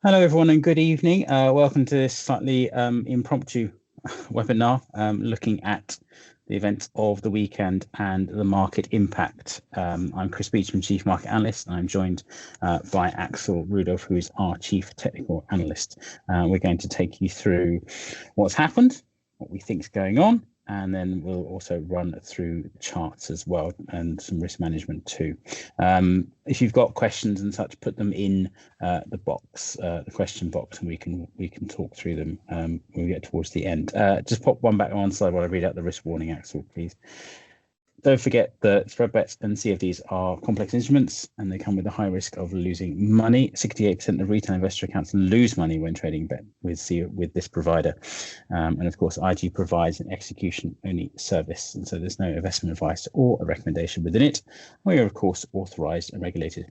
Hello, everyone, and good evening. Welcome to this slightly impromptu webinar looking at the events of the weekend and the market impact. I'm Chris Beauchamp, Chief Market Analyst, and I'm joined by Axel Rudolph, who is our Chief Technical Analyst. We're going to take you through what's happened, what we think is going on, and then we'll also run through charts as well and some risk management too. If you've got questions and such, put them in the box, the question box, and we can talk through them when we get towards the end. Just pop one back on one side while I read out the risk warning, Axel, please. Don't forget that spread bets and CFDs are complex instruments and they come with a high risk of losing money. 68% of retail investor accounts lose money when trading bet with this provider. And of course, IG provides an execution-only service, and so there's no investment advice or a recommendation within it. We are, of course, authorized and regulated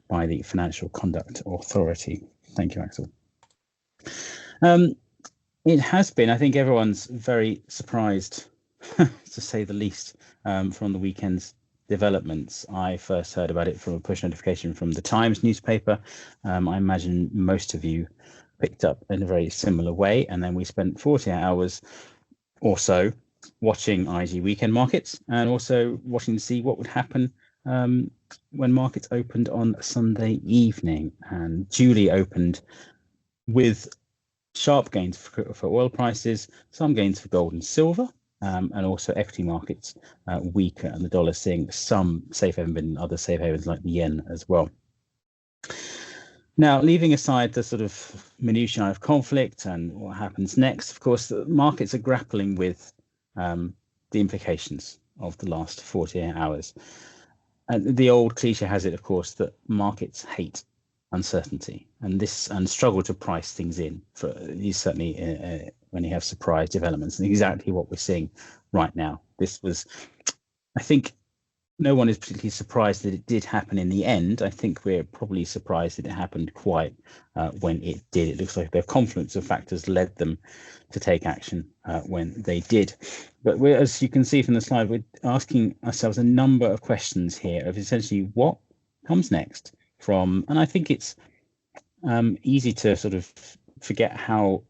by the Financial Conduct Authority. Thank you, Axel. It has been, I think everyone's very surprised, to say the least, from the weekend's developments. I first heard about it from a push notification from the Times newspaper. I imagine most of you picked up in a very similar way, and then we spent 48 hours or so watching IG weekend markets and also watching to see what would happen when markets opened on Sunday evening. And duly opened with sharp gains for oil prices, some gains for gold and silver, and also equity markets weaker, and the dollar seeing some safe haven and other safe havens like the yen as well. Now, leaving aside the sort of minutiae of conflict and what happens next, of course, the markets are grappling with the implications of the last 48 hours. And the old cliche has it, of course, that markets hate uncertainty and struggle to price things in. For certainly when you have surprise developments, and exactly what we're seeing right now. This was, I think, no one is particularly surprised that it did happen in the end. I think we're probably surprised that it happened quite when it did. It looks like the confluence of factors led them to take action when they did. But as you can see from the slide, we're asking ourselves a number of questions here of essentially what comes next from, and I think it's easy to sort of forget how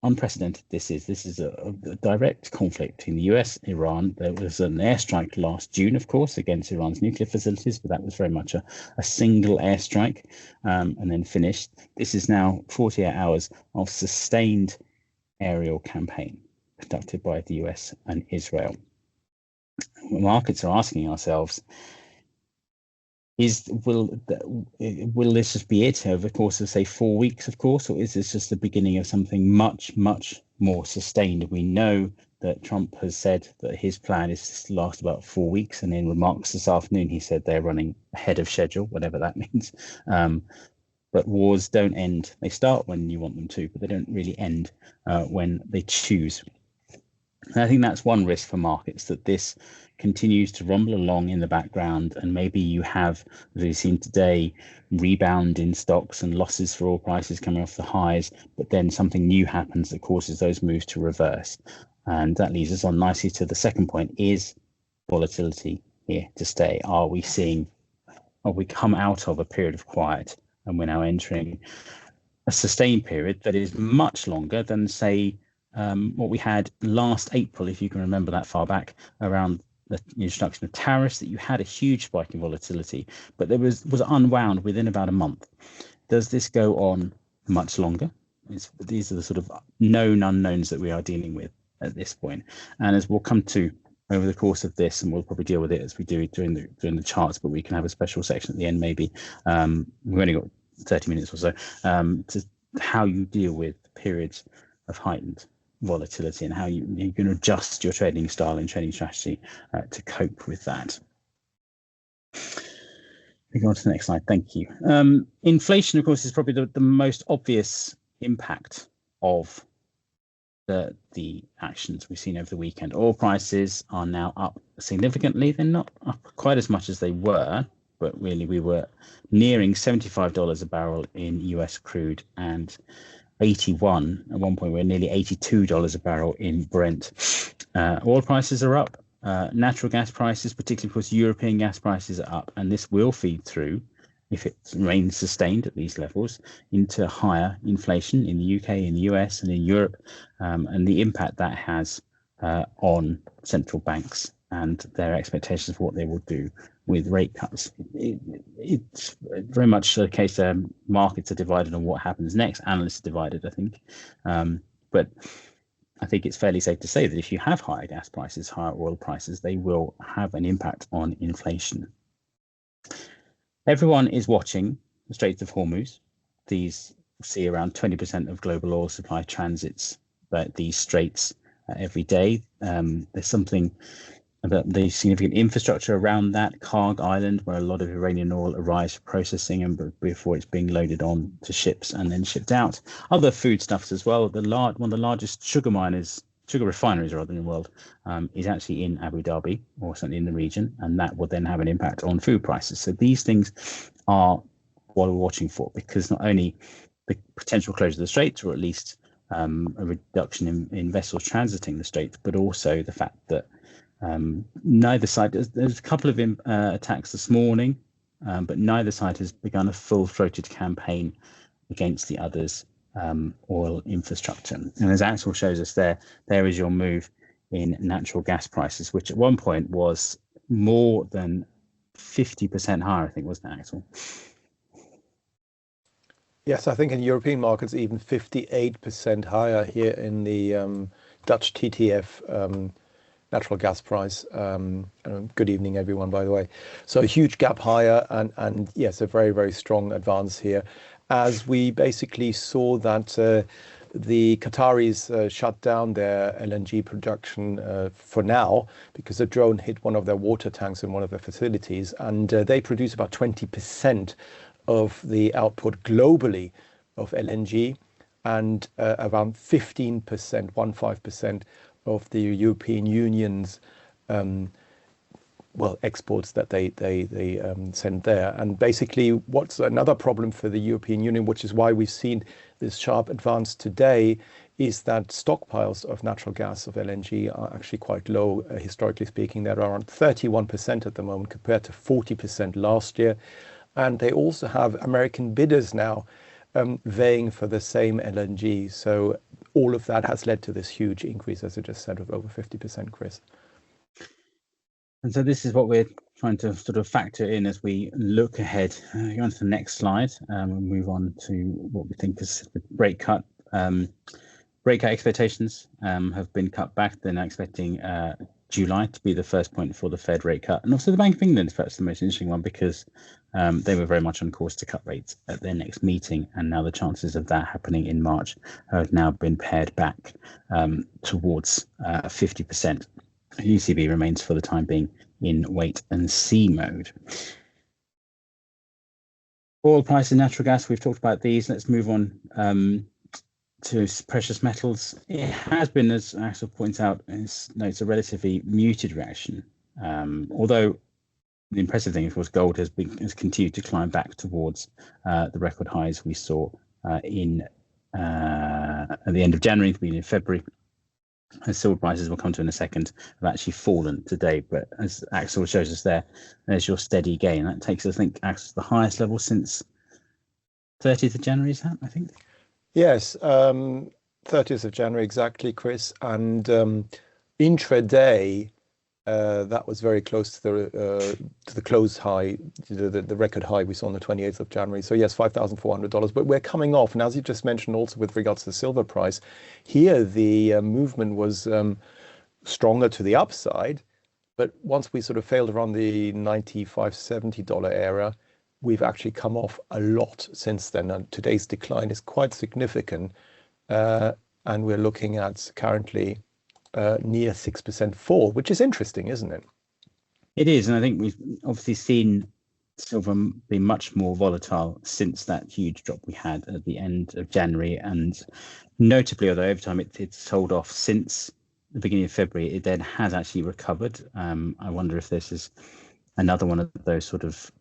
unprecedented this is. This is a direct conflict between the US and Iran. There was an airstrike last June, of course, against Iran's nuclear facilities, but that was very much a single airstrike and then finished. This is now 48 hours of sustained aerial campaign conducted by the US and Israel. Markets are asking ourselves, will this just be it over the course of, say, 4 weeks, of course, or is this just the beginning of something much, much more sustained? We know that Trump has said that his plan is to last about 4 weeks, and in remarks this afternoon, he said they're running ahead of schedule, whatever that means. But wars don't end. They start when you want them to, but they don't really end when they choose. And I think that's one risk for markets, that this continues to rumble along in the background, and maybe you have, as we've seen today, rebound in stocks and losses for oil prices coming off the highs, but then something new happens that causes those moves to reverse. And that leads us on nicely to the second point: is volatility here to stay? Are we come out of a period of quiet and we're now entering a sustained period that is much longer than, say, what we had last April, if you can remember that far back, around the introduction of tariffs, that you had a huge spike in volatility, but there was unwound within about a month. Does this go on much longer? These are the sort of known unknowns that we are dealing with at this point. And as we'll come to over the course of this, and we'll probably deal with it as we do during the charts, but we can have a special section at the end maybe. We've only got 30 minutes or so, to how you deal with periods of heightened volatility and how you can adjust your trading style and trading strategy to cope with that. We go on to the next slide. Thank you. Inflation, of course, is probably the most obvious impact of the actions we've seen over the weekend. Oil prices are now up significantly. They're not up quite as much as they were, but really we were nearing $75 a barrel in US crude, and 81 at one point. We're nearly $82 a barrel in Brent. Oil prices are up. Natural gas prices, particularly because European gas prices, are up, and this will feed through if it remains sustained at these levels, into higher inflation in the UK, in the US, and in Europe, and the impact that has on central banks and their expectations for what they will do with rate cuts. It's very much a case markets are divided on what happens next. Analysts are divided, I think. But I think it's fairly safe to say that if you have higher gas prices, higher oil prices, they will have an impact on inflation. Everyone is watching the Straits of Hormuz. These see around 20% of global oil supply transits these straits every day. There's something about the significant infrastructure around that, Karg Island, where a lot of Iranian oil arrives for processing and before it's being loaded on to ships and then shipped out. Other foodstuffs as well. One of the largest sugar refineries rather in the world, is actually in Abu Dhabi, or certainly in the region, and that will then have an impact on food prices. So these things are what we're watching for, because not only the potential closure of the straits, or at least a reduction in vessels transiting the straits, but also the fact that neither side, there's a couple of attacks this morning, but neither side has begun a full-throated campaign against the other's oil infrastructure. And as Axel shows us there is your move in natural gas prices, which at one point was more than 50% higher, I think, wasn't it, Axel? Yes, I think in European markets, even 58% higher here in the Dutch TTF natural gas price. Good evening, everyone, by the way. So a huge gap higher, and yes, a very, very strong advance here, as we basically saw that the Qataris shut down their LNG production for now, because a drone hit one of their water tanks in one of their facilities, and they produce about 20% of the output globally of LNG, and around 15% of the European Union's exports that they send there. And basically, what's another problem for the European Union, which is why we've seen this sharp advance today, is that stockpiles of natural gas, of LNG, are actually quite low. Historically speaking, they're around 31% at the moment, compared to 40% last year. And they also have American bidders now vying for the same LNG. So all of that has led to this huge increase, as I just said, of over 50%, Chris. And so this is what we're trying to sort of factor in as we look ahead. Go on to the next slide, and we'll move on to what we think is the rate cut. Rate cut expectations have been cut back. They're now expecting July to be the first point for the Fed rate cut. And also the Bank of England is perhaps the most interesting one, because they were very much on course to cut rates at their next meeting, and now the chances of that happening in March have now been pared back towards 50%. ECB remains for the time being in wait and see mode. Oil price and natural gas, we've talked about these. Let's move on to precious metals. It has been, as Axel points out, it's a relatively muted reaction. Although the impressive thing, of course, gold has continued to climb back towards the record highs we saw at the end of January, beginning of February. As silver prices, we'll come to in a second, have actually fallen today. But as Axel shows us there's your steady gain. That takes us, I think, Axel, the highest level since 30th of January, is that, I think? Yes, 30th of January, exactly, Chris. And intraday, that was very close to the close high, the record high we saw on the 28th of January. So yes, $5,400. But we're coming off, and as you just mentioned, also with regards to the silver price, here the movement was stronger to the upside. But once we sort of failed around the $95, $70 area, we've actually come off a lot since then. And today's decline is quite significant, and we're looking at currently near 6% fall, which is interesting, isn't it? It is, and I think we've obviously seen silver be much more volatile since that huge drop we had at the end of January, and notably, although over time it's sold off since the beginning of February, it then has actually recovered. I wonder if this is another one of those sort of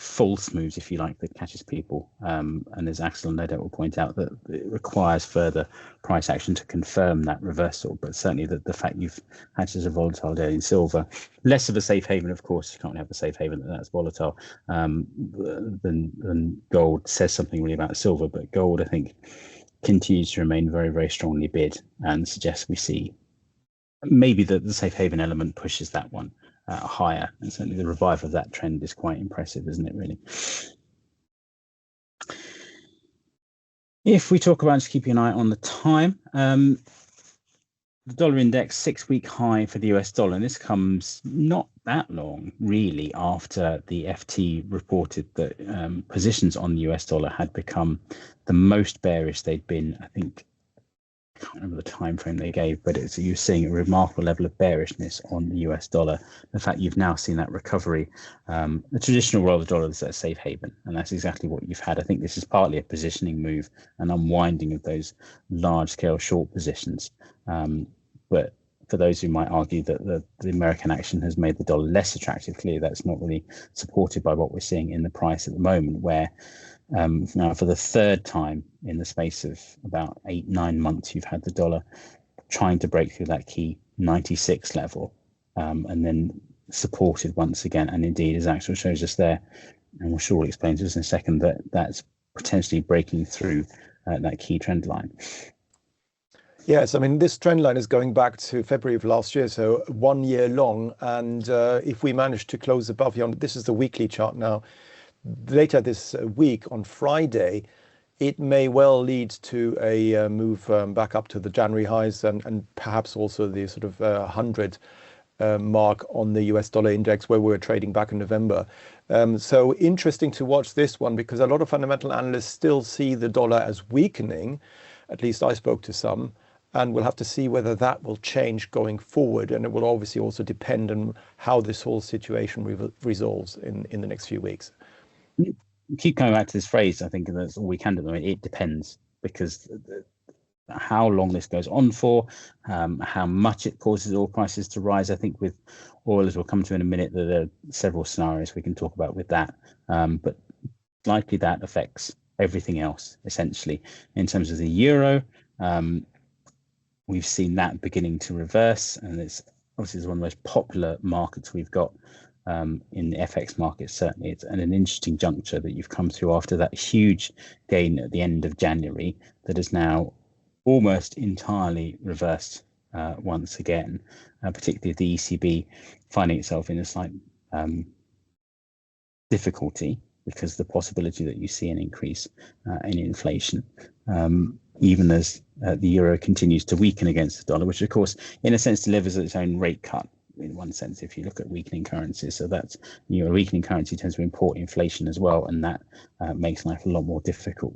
false moves, if you like, that catches people. And as Axel no doubt will point out, that it requires further price action to confirm that reversal. But certainly the fact you've had such a volatile day in silver, less of a safe haven, of course. You can't have a safe haven that's volatile, than gold, says something really about silver. But gold, I think, continues to remain very, very strongly bid, and suggests we see maybe the safe haven element pushes that one higher, and certainly the revival of that trend is quite impressive, isn't it, really? If we talk about just keeping an eye on the time, the dollar index 6-week high for the US dollar, and this comes not that long really after the FT reported that positions on the US dollar had become the most bearish they'd been. I think, I can't remember the time frame they gave, but you're seeing a remarkable level of bearishness on the US dollar. The fact you've now seen that recovery, the traditional role of the dollar is a safe haven, and that's exactly what you've had. I think this is partly a positioning move, an unwinding of those large-scale short positions. But for those who might argue that the American action has made the dollar less attractive, clearly that's not really supported by what we're seeing in the price at the moment, where now for the third time in the space of about 8-9 months, you've had the dollar trying to break through that key 96 level, and then supported once again. And indeed, as Axel shows us there, and we'll surely explain to us in a second, that that's potentially breaking through that key trend line. Yes, I mean, this trend line is going back to February of last year, so 1 year long. And if we manage to close above here, this is the weekly chart now, later this week on Friday, it may well lead to a move back up to the January highs, and perhaps also the sort of 100 mark on the US dollar index where we were trading back in November. So interesting to watch this one, because a lot of fundamental analysts still see the dollar as weakening. At least I spoke to some. And we'll have to see whether that will change going forward. And it will obviously also depend on how this whole situation resolves in the next few weeks. Keep coming back to this phrase. I think that's all we can do. I mean, it depends, because how long this goes on for, how much it causes oil prices to rise. I think with oil, as we'll come to in a minute, there are several scenarios we can talk about with that. But likely that affects everything else, essentially. In terms of the euro, we've seen that beginning to reverse, and it's obviously one of the most popular markets we've got in the FX market. Certainly, it's an interesting juncture that you've come through after that huge gain at the end of January that is now almost entirely reversed once again, particularly the ECB finding itself in a slight difficulty, because the possibility that you see an increase in inflation, even as the euro continues to weaken against the dollar, which of course in a sense delivers its own rate cut in one sense if you look at weakening currencies. So that's, a weakening currency tends to import inflation as well, and that makes life a lot more difficult.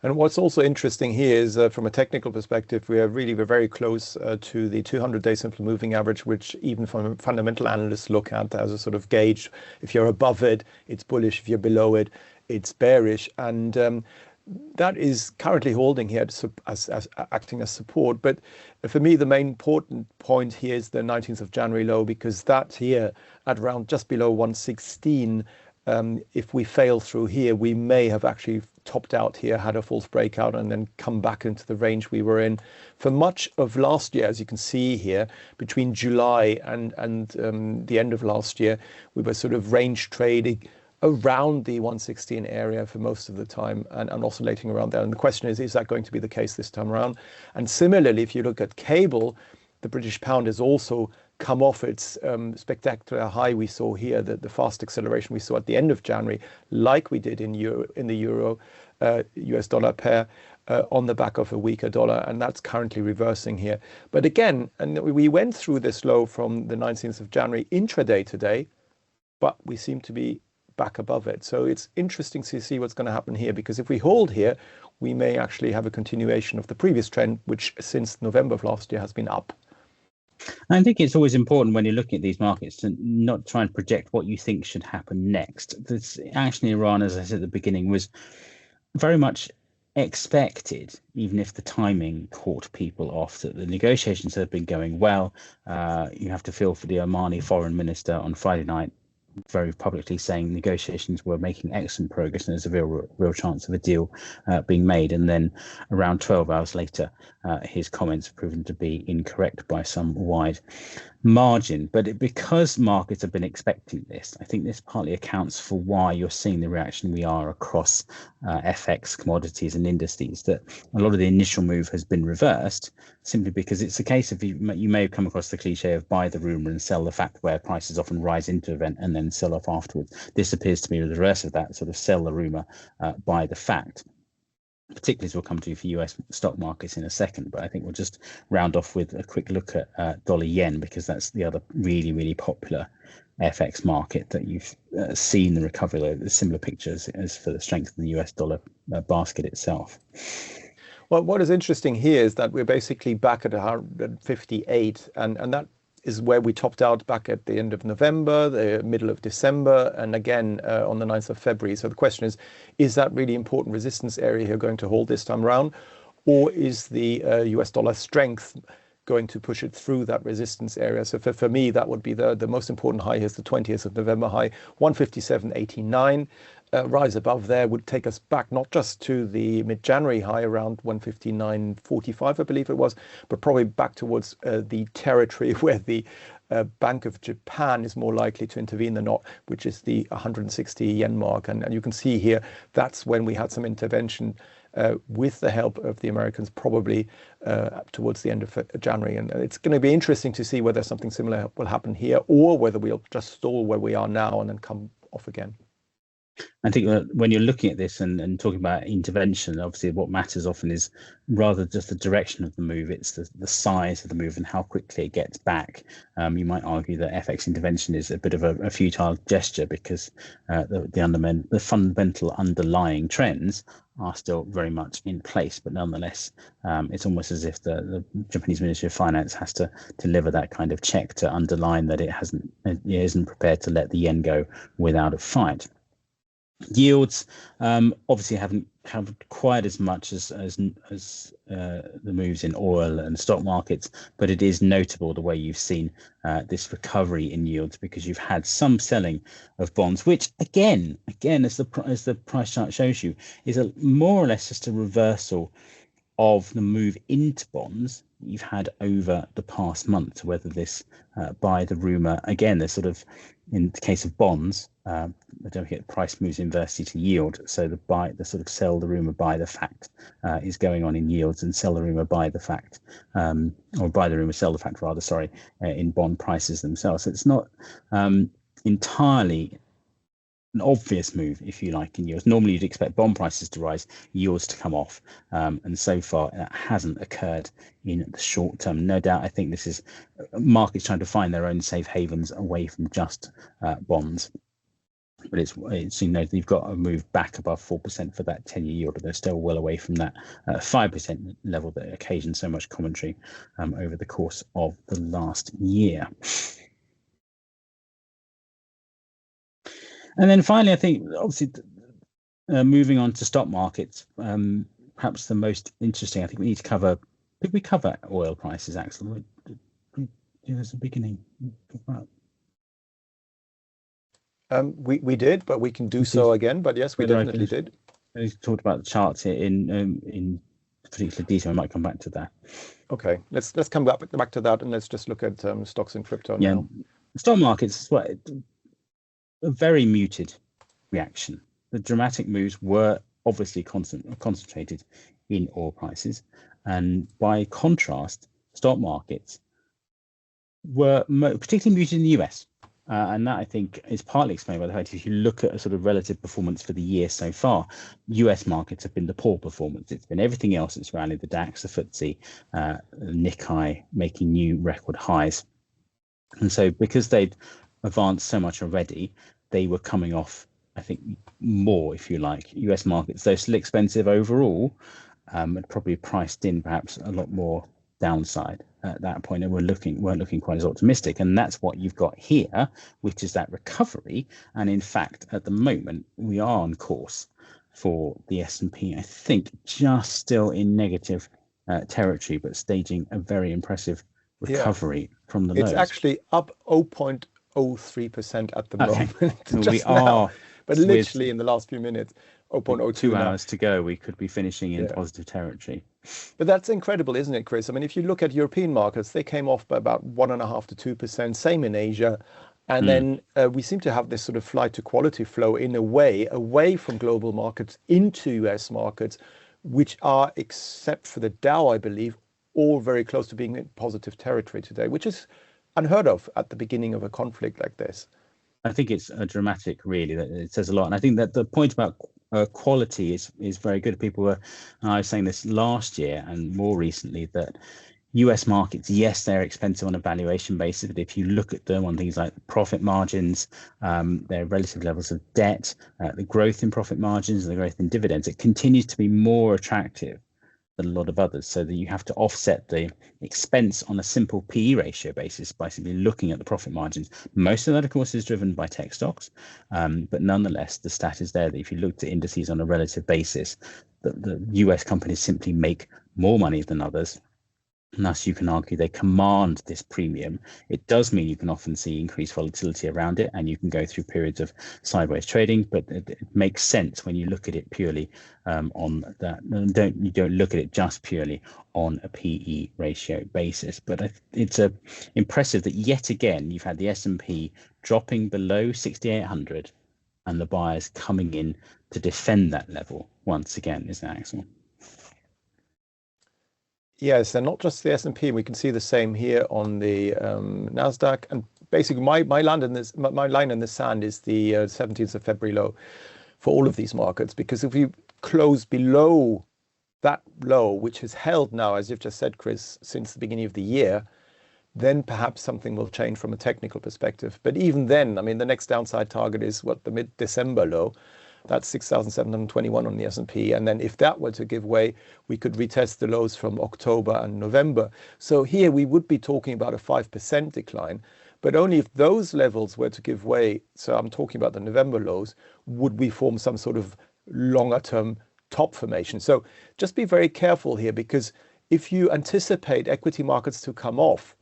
And what's also interesting here is from a technical perspective, we're very close to the 200-day simple moving average, which even from fundamental analysts look at as a sort of gauge. If you're above it, it's bullish. If you're below it, it's bearish. And that is currently holding here as acting as support. But for me, the main important point here is the 19th of January low, because that here at around just below 116, if we fail through here, we may have actually topped out here, had a false breakout, and then come back into the range we were in for much of last year. As you can see here, between July and the end of last year, we were sort of range trading around the 116 area for most of the time, and oscillating around there. And the question is that going to be the case this time around? And similarly, if you look at cable, the British pound has also come off its spectacular high we saw here, the fast acceleration we saw at the end of January, like we did in the euro US dollar pair, on the back of a weaker dollar, and that's currently reversing here. But again, and we went through this low from the 19th of January intraday today, but we seem to be back above it. So it's interesting to see what's going to happen here, because if we hold here, we may actually have a continuation of the previous trend, which since November of last year has been up. I think it's always important when you're looking at these markets to not try and project what you think should happen next. This action in Iran, as I said at the beginning, was very much expected, even if the timing caught people off, that the negotiations have been going well. You have to feel for the Omani foreign minister on Friday night very publicly saying negotiations were making excellent progress and there's a real chance of a deal being made. And then around 12 hours later, his comments proven to be incorrect by some wide margin. But because markets have been expecting this, I think this partly accounts for why you're seeing the reaction we are across FX, commodities and indices, that a lot of the initial move has been reversed simply because it's a case of, you may have come across the cliche of buy the rumor and sell the fact, where prices often rise into event and then sell off afterwards. This appears to be the reverse of that, sort of sell the rumor, buy the fact, particularly as we'll come to for US stock markets in a second. But I think we'll just round off with a quick look at dollar yen, because that's the other really, really popular FX market that you've seen the recovery. The similar pictures as for the strength of the US dollar basket itself. Well, what is interesting here is that we're basically back at 158, and that is where we topped out back at the end of November, the middle of December, and again on the 9th of February. So the question is that really important resistance area here going to hold this time around, or is the US dollar strength going to push it through that resistance area? So for me, that would be the most important high. Here's the 20th of November high, 157.89. Rise above there would take us back not just to the mid-January high around 159.45, I believe it was, but probably back towards the territory where the Bank of Japan is more likely to intervene than not, which is the 160 yen mark. And you can see here, that's when we had some intervention with the help of the Americans, probably towards the end of January. And it's going to be interesting to see whether something similar will happen here, or whether we'll just stall where we are now and then come off again. I think that when you're looking at this and talking about intervention, obviously what matters often is rather just the direction of the move, it's the size of the move and how quickly it gets back. You might argue that FX intervention is a bit of a futile gesture, because the fundamental underlying trends are still very much in place. But nonetheless, it's almost as if the Japanese Ministry of Finance has to deliver that kind of check to underline that it isn't prepared to let the yen go without a fight. Yields obviously haven't covered quite as much as the moves in oil and stock markets, but it is notable the way you've seen this recovery in yields, because you've had some selling of bonds, which again as the price chart shows you, is more or less just a reversal of the move into bonds you've had over the past month. Whether this buy the rumor, again, there's sort of, in the case of bonds, don't get price moves inversely to yield. So the sort of sell the rumor, buy the fact is going on in yields, and sell the rumor, buy the fact, or buy the rumor, sell the fact rather, sorry, in bond prices themselves. So it's not entirely an obvious move, if you like, in yields. Normally you'd expect bond prices to rise, yields to come off, and so far that hasn't occurred in the short term. No doubt, I think this is markets trying to find their own safe havens away from just bonds. But it's you've got to move back above 4% for that 10-year yield, but they're still well away from that 5% level that occasioned so much commentary over the course of the last year. And then finally, I think obviously moving on to stock markets, perhaps the most interesting. I think we need to cover. Did we cover oil prices, Axel? Give us a beginning. We did, but we can do so again. But yes, we definitely did. We talked about the charts here in particular detail. I might come back to that. Okay, let's come back to that, and let's just look at stocks and crypto now. Stock markets, a very muted reaction. The dramatic moves were obviously concentrated in oil prices, and by contrast, stock markets were particularly muted in the US. And that, I think, is partly explained by the fact if you look at a sort of relative performance for the year so far, US markets have been the poor performance. It's been everything else that's rallied: the DAX, the FTSE, the Nikkei making new record highs. And so because they'd advanced so much already, they were coming off, I think, more, if you like. US markets, though still expensive overall, had probably priced in perhaps a lot more downside at that point, and weren't looking quite as optimistic. And that's what you've got here, which is that recovery. And in fact, at the moment, we are on course for the S&P, I think, just still in negative territory, but staging a very impressive recovery from the lows. It's actually up 0.08% 0.03% at the Okay. moment, So just now. But with literally in the last few minutes, 0.02 2 now. hours to go, we could be finishing in Yeah. positive territory. But that's incredible, isn't it, Chris? I mean, if you look at European markets, they came off by about 1.5 to 2%, same in Asia. And then we seem to have this sort of flight to quality flow in a way, away from global markets into US markets, which are, except for the Dow, I believe, all very close to being in positive territory today, which is unheard of at the beginning of a conflict like this. I think it's a dramatic, really, that it says a lot. And I think that the point about quality is very good. People were, and I was saying this last year and more recently, that US markets, yes, they're expensive on a valuation basis, but if you look at them on things like profit margins, their relative levels of debt, the growth in profit margins, and the growth in dividends, it continues to be more attractive than a lot of others, so that you have to offset the expense on a simple PE ratio basis by simply looking at the profit margins. Most of that, of course, is driven by tech stocks, but nonetheless, the stat is there that if you looked at indices on a relative basis, the US companies simply make more money than others. And thus, you can argue they command this premium. It does mean you can often see increased volatility around it, and you can go through periods of sideways trading. But it makes sense when you look at it purely on that. You don't look at it just purely on a PE ratio basis. But it's impressive that yet again you've had the S&P dropping below 6,800, and the buyers coming in to defend that level once again. Isn't that, Axel? Yes, and not just the S&P. We can see the same here on the Nasdaq. And basically, my line in the sand is the 17th of February low for all of these markets. Because if you close below that low, which is held now, as you've just said, Chris, since the beginning of the year, then perhaps something will change from a technical perspective. But even then, I mean, the next downside target is what, the mid-December low. That's 6,721 on the S&P. And then if that were to give way, we could retest the lows from October and November. So here we would be talking about a 5% decline, but only if those levels were to give way. So I'm talking about the November lows, would we form some sort of longer term top formation. So just be very careful here, because if you anticipate equity markets to come off,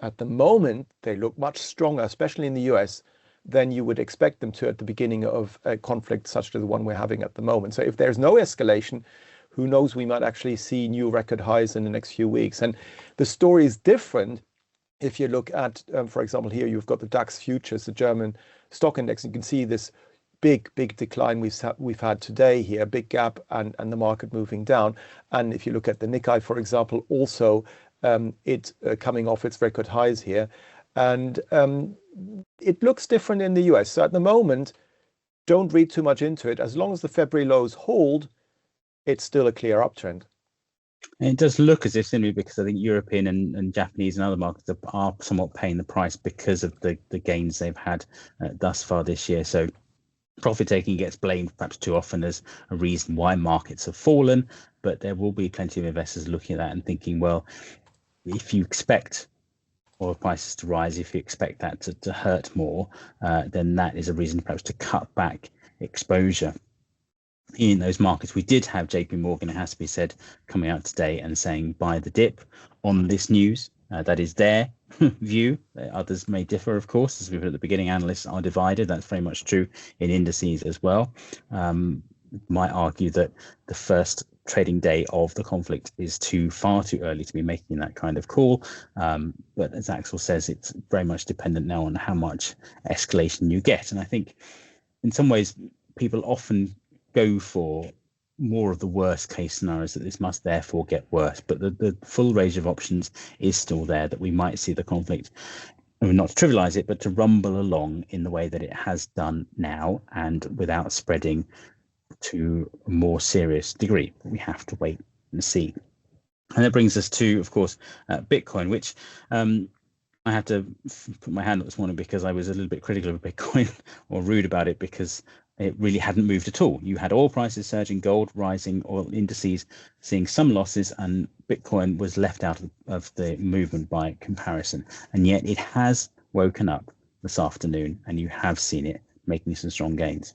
at the moment, they look much stronger, especially in the US, than you would expect them to at the beginning of a conflict such as the one we're having at the moment. So if there's no escalation, who knows, we might actually see new record highs in the next few weeks. And the story is different if you look at, for example, here you've got the DAX futures, the German stock index. You can see this big decline we've had today here, big gap, and the market moving down. And if you look at the Nikkei, for example, also it coming off its record highs here. And it looks different in the US. So at the moment, don't read too much into it. As long as the February lows hold, it's still a clear uptrend. It does look as if, simply because I think European and Japanese and other markets are somewhat paying the price because of the gains they've had thus far this year. So profit taking gets blamed perhaps too often as a reason why markets have fallen, but there will be plenty of investors looking at that and thinking, well, if you expect oil prices to rise, if you expect that to hurt more, then that is a reason perhaps to cut back exposure in those markets. We did have JP Morgan, it has to be said, coming out today and saying buy the dip on this news. That is their view. Others may differ, of course. As we put at the beginning, analysts are divided. That's very much true in indices as well. Might argue that the first trading day of the conflict is far too early to be making that kind of call. But as Axel says, it's very much dependent now on how much escalation you get. And I think in some ways, people often go for more of the worst case scenarios, that this must therefore get worse. But the full range of options is still there, that we might see the conflict, not to trivialize it, but to rumble along in the way that it has done now, and without spreading to a more serious degree. We have to wait and see. And that brings us to, of course, Bitcoin, which I had to put my hand up this morning because I was a little bit critical of Bitcoin or rude about it, because it really hadn't moved at all. You had oil prices surging, gold rising, oil indices seeing some losses, and Bitcoin was left out of the movement by comparison. And yet it has woken up this afternoon, and you have seen it making some strong gains.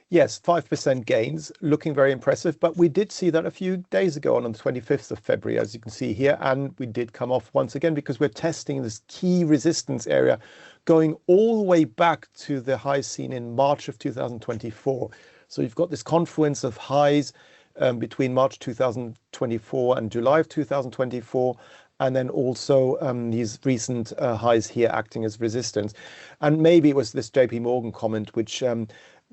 Yes, 5% gains, looking very impressive. But we did see that a few days ago on the 25th of February, as you can see here, and we did come off once again because we're testing this key resistance area going all the way back to the highs seen in March of 2024. So you've got this confluence of highs between March 2024 and July of 2024. And then also these recent highs here acting as resistance. And maybe it was this JP Morgan comment, which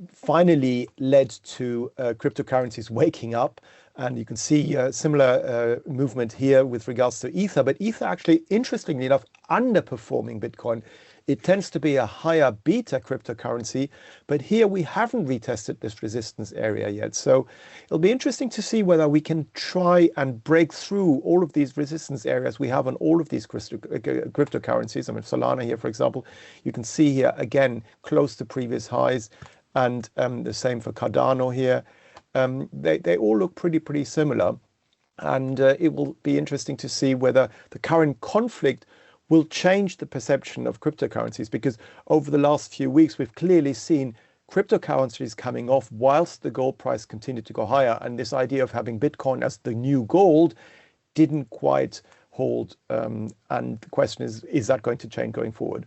finally led to cryptocurrencies waking up. And you can see a similar movement here with regards to Ether. But Ether actually, interestingly enough, underperforming Bitcoin. It tends to be a higher beta cryptocurrency, but here we haven't retested this resistance area yet. So it'll be interesting to see whether we can try and break through all of these resistance areas we have on all of these cryptocurrencies. I mean, Solana here, for example, you can see here again, close to previous highs, and the same for Cardano here. They all look pretty similar. And it will be interesting to see whether the current conflict will change the perception of cryptocurrencies, because over the last few weeks, we've clearly seen cryptocurrencies coming off whilst the gold price continued to go higher. And this idea of having Bitcoin as the new gold didn't quite hold. And the question is that going to change going forward?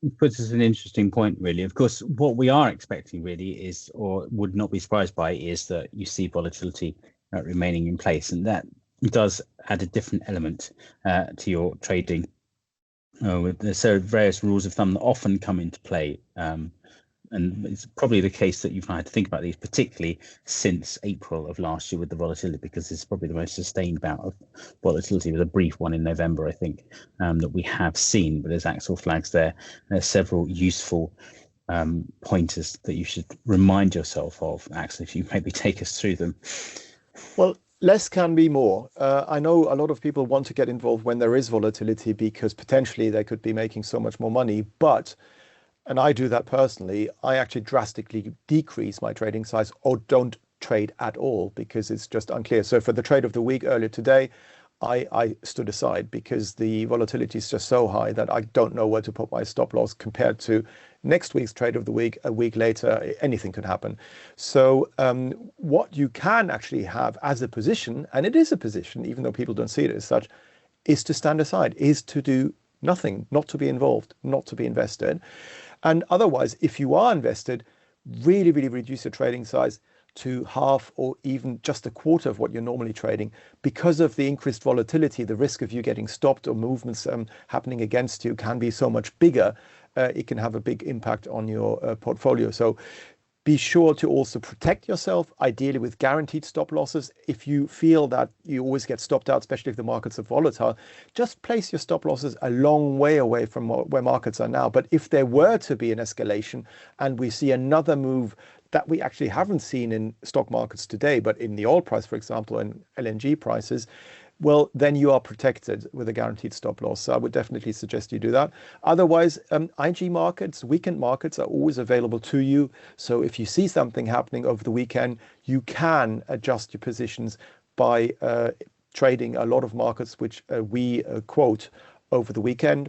It puts us in an interesting point, really. Of course, what we are expecting really is, or would not be surprised by, is that you see volatility remaining in place. And that does add a different element to your trading. So various rules of thumb that often come into play, and it's probably the case that you've had to think about these, particularly since April of last year with the volatility, because it's probably the most sustained bout of volatility, with a brief one in November, I think, that we have seen. But as Axel flags there, there's several useful pointers that you should remind yourself of. Axel, if you maybe take us through them. Well, less can be more. I know a lot of people want to get involved when there is volatility because potentially they could be making so much more money. But, and I do that personally, I actually drastically decrease my trading size or don't trade at all because it's just unclear. So for the trade of the week earlier today, I stood aside because the volatility is just so high that I don't know where to put my stop loss compared to next week's trade of the week. A week later, anything could happen. So what you can actually have as a position, and it is a position, even though people don't see it as such, is to stand aside, is to do nothing, not to be involved, not to be invested. And otherwise, if you are invested, really reduce your trading size to half or even just a quarter of what you're normally trading. Because of the increased volatility, the risk of you getting stopped or movements happening against you can be so much bigger. It can have a big impact on your portfolio. So be sure to also protect yourself, ideally with guaranteed stop losses. If you feel that you always get stopped out, especially if the markets are volatile, just place your stop losses a long way away from where markets are now. But if there were to be an escalation and we see another move that we actually haven't seen in stock markets today, but in the oil price, for example, and LNG prices, well, then you are protected with a guaranteed stop loss. So I would definitely suggest you do that. Otherwise, IG markets, weekend markets are always available to you. So if you see something happening over the weekend, you can adjust your positions by trading a lot of markets, which we quote over the weekend.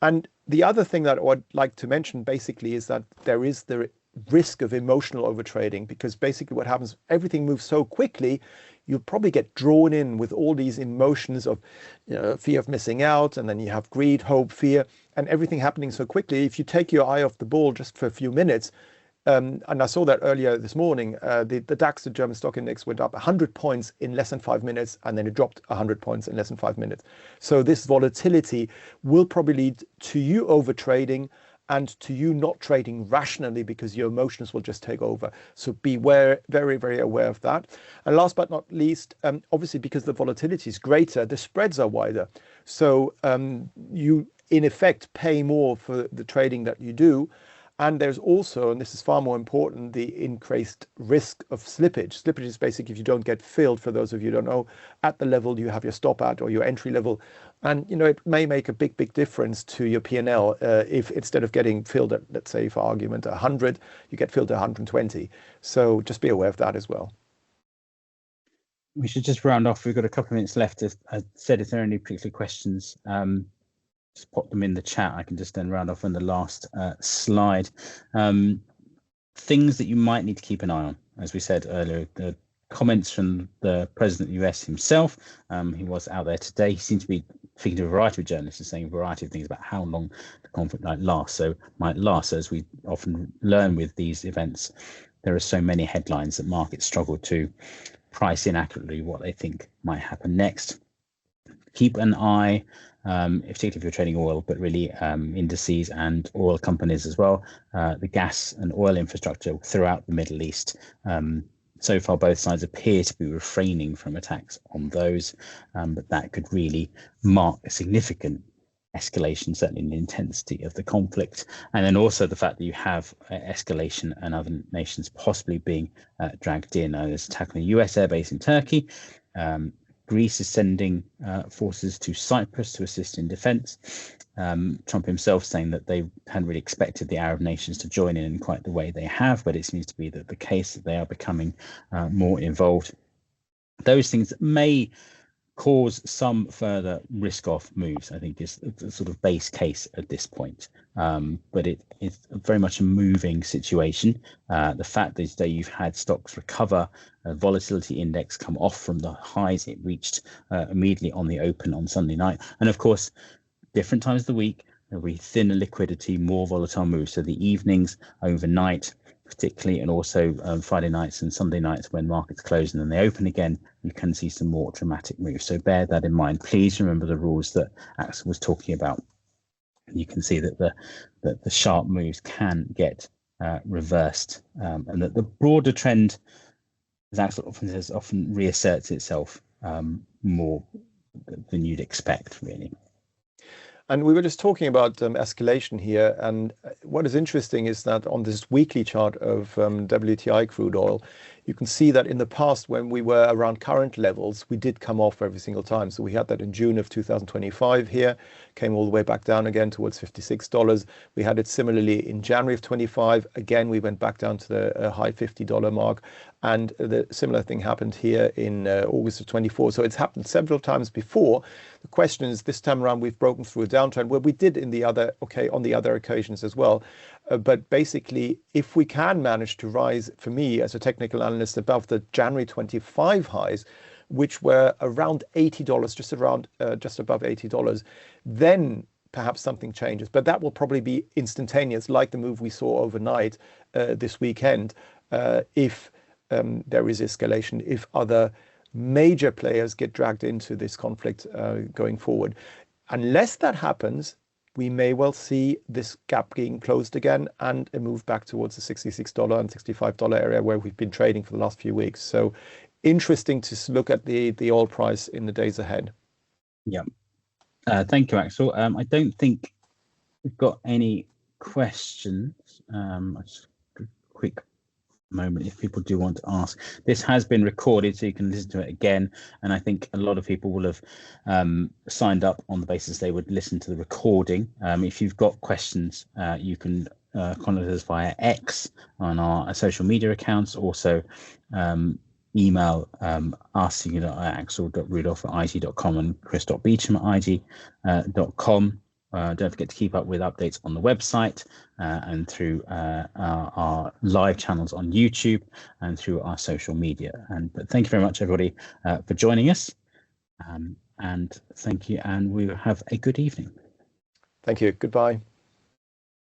And the other thing that I would like to mention basically is that there is the risk of emotional overtrading, because basically what happens, everything moves so quickly, you'll probably get drawn in with all these emotions of fear of missing out, and then you have greed, hope, fear, and everything happening so quickly. If you take your eye off the ball just for a few minutes, and I saw that earlier this morning, the DAX, the German stock index, went up 100 points in less than 5 minutes, and then it dropped 100 points in less than 5 minutes. So this volatility will probably lead to you overtrading and to you not trading rationally, because your emotions will just take over. So beware, very aware of that. And last but not least, obviously because the volatility is greater, the spreads are wider. So you in effect pay more for the trading that you do. And there's also, and this is far more important, the increased risk of slippage. Slippage is basically if you don't get filled, for those of you who don't know, at the level you have your stop at or your entry level. And, it may make a big difference to your P&L if instead of getting filled at, let's say, for argument, 100, you get filled at 120. So just be aware of that as well. We should just round off. We've got a couple of minutes left. As I said, if there are any particular questions, just pop them in the chat. I can just then round off on the last slide. things that you might need to keep an eye on. As we said earlier, the comments from the president of the US himself, he was out there today. He seemed to be speaking to a variety of journalists and saying a variety of things about how long the conflict might last. So as we often learn with these events, there are so many headlines that markets struggle to price in accurately what they think might happen next. Keep an eye, particularly if you're trading oil, but really indices and oil companies as well, the gas and oil infrastructure throughout the Middle East. So far, both sides appear to be refraining from attacks on those, but that could really mark a significant escalation, certainly in the intensity of the conflict. And then also the fact that you have escalation and other nations possibly being dragged in. There's attacking a US airbase in Turkey. Greece is sending forces to Cyprus to assist in defense. Trump himself saying that they hadn't really expected the Arab nations to join in quite the way they have, but it seems to be that the case that they are becoming more involved. Those things may cause some further risk-off moves, I think, is the sort of base case at this point. But it is very much a moving situation. The fact is that you've had stocks recover, volatility index come off from the highs it reached immediately on the open on Sunday night. And of course, different times of the week, there'll be thinner liquidity, more volatile moves. So the evenings, overnight, particularly, and also Friday nights and Sunday nights when markets close and then they open again, you can see some more dramatic moves. So bear that in mind. Please remember the rules that Axel was talking about. You can see that the sharp moves can get reversed, and that the broader trend, as Axel often says, often reasserts itself more than you'd expect, really. And we were just talking about escalation here. And what is interesting is that on this weekly chart of WTI crude oil, you can see that in the past, when we were around current levels, we did come off every single time. So we had that in June of 2025 here, came all the way back down again towards $56. We had it similarly in January of 25. Again, we went back down to the high $50 mark. And the similar thing happened here in August of 24. So it's happened several times before. The question is, this time around, we've broken through a downtrend. Well, we did on the other occasions as well. But basically, if we can manage to rise, for me as a technical analyst, above the January 25 highs, which were around $80, just above $80, then perhaps something changes. But that will probably be instantaneous, like the move we saw overnight this weekend, if there is escalation, if other major players get dragged into this conflict going forward. Unless that happens, we may well see this gap being closed again and a move back towards the $66 and $65 area where we've been trading for the last few weeks. So interesting to look at the oil price in the days ahead. Yeah. Thank you, Axel. I don't think we've got any questions. Just a quick moment if people do want to ask. This has been recorded, so you can listen to it again, and I think a lot of people will have signed up on the basis they would listen to the recording. If you've got questions, you can contact us via X on our social media accounts, also email us at axel.rudolph@ig.com and chris.beauchamp@ig.com. Don't forget to keep up with updates on the website and through our live channels on YouTube and through our social media. But thank you very much, everybody, for joining us. And thank you, and we have a good evening. Thank you. Goodbye.